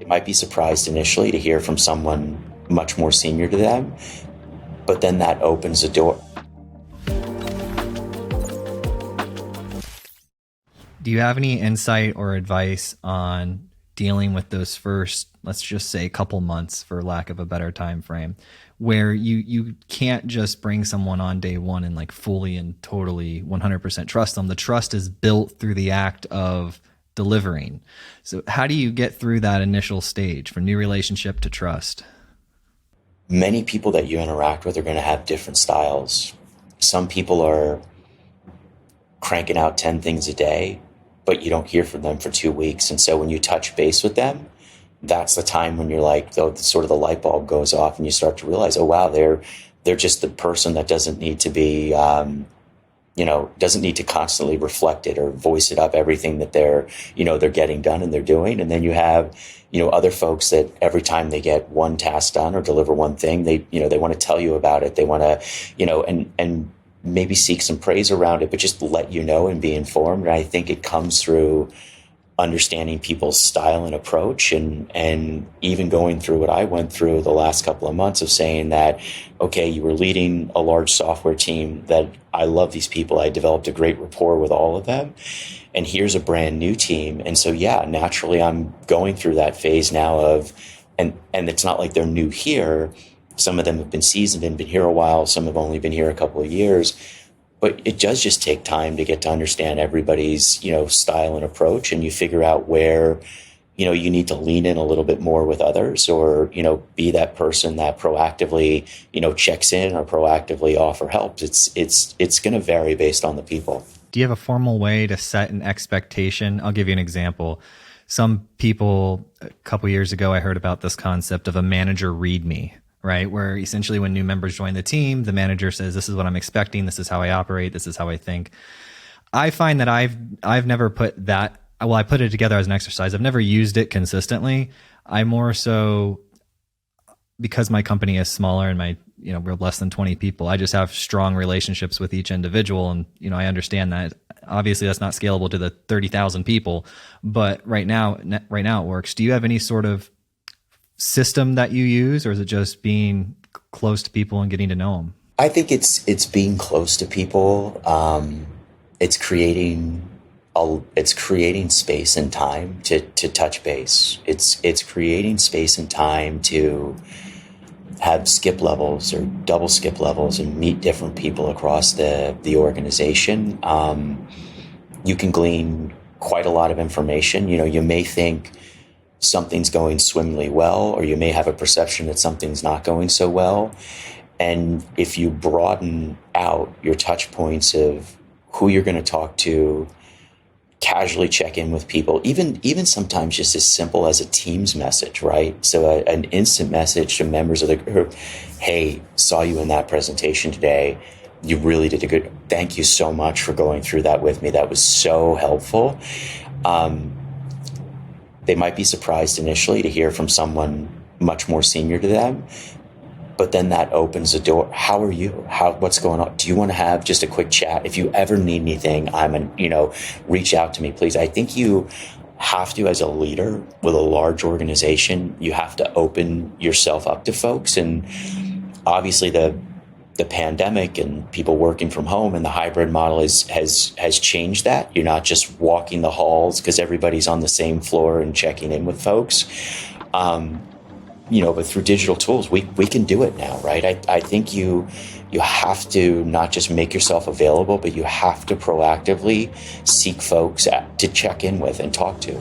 They might be surprised initially to hear from someone much more senior to them, but then that opens a door. Do you have any insight or advice on dealing with those first, let's just say, couple months, for lack of a better time frame, where you can't just bring someone on day one and like fully and totally 100% trust them? The trust is built through the act of delivering. So how do you get through that initial stage from new relationship to trust? Many people that you interact with are going to have different styles. Some people are cranking out 10 things a day, but you don't hear from them for 2 weeks. And so when you touch base with them, that's the time when you're like, sort of the light bulb goes off and you start to realize, oh, wow, they're just the person that doesn't need to be, doesn't need to constantly reflect it or voice it up, everything that they're getting done and they're doing. And then you have, other folks that every time they get one task done or deliver one thing, they want to tell you about it. They want to, and maybe seek some praise around it, but just let you know and be informed. And I think it comes through understanding people's style and approach, and even going through what I went through the last couple of months of saying that, okay, you were leading a large software team that I love these people. I developed a great rapport with all of them. And here's a brand new team. And so, yeah, naturally I'm going through that phase now of, and it's not like they're new here. Some of them have been seasoned and been here a while. Some have only been here a couple of years. But it does just take time to get to understand everybody's, style and approach. And you figure out where, you need to lean in a little bit more with others, or, be that person that proactively, checks in or proactively offer help. It's going to vary based on the people. Do you have a formal way to set an expectation? I'll give you an example. Some people, a couple years ago, I heard about this concept of a manager readme, right? Where essentially when new members join the team, the manager says, this is what I'm expecting. This is how I operate. This is how I think. I find that I've never put that, well, I put it together as an exercise. I've never used it consistently. I more so, because my company is smaller and we're less than 20 people, I just have strong relationships with each individual. And, I understand that obviously that's not scalable to the 30,000 people, but right now it works. Do you have any sort of system that you use, or is it just being close to people and getting to know them? I think it's being close to people. It's creating space and time to touch base. It's creating space and time to have skip levels or double skip levels and meet different people across the organization. You can glean quite a lot of information. You may think something's going swimmingly well, or you may have a perception that something's not going so well. And if you broaden out your touch points of who you're going to talk to, casually check in with people, even sometimes just as simple as a Teams message, right? So an instant message to members of the group, hey, saw you in that presentation today. You really did a good, thank you so much for going through that with me. That was so helpful. They might be surprised initially to hear from someone much more senior to them, but then that opens the door. How are you? What's going on? Do you want to have just a quick chat? If you ever need anything, reach out to me, please. I think you have to, as a leader with a large organization, you have to open yourself up to folks. And obviously the pandemic and people working from home and the hybrid model has changed that. You're not just walking the halls because everybody's on the same floor and checking in with folks. But through digital tools, we can do it now, right? I think you have to not just make yourself available, but you have to proactively seek folks to check in with and talk to.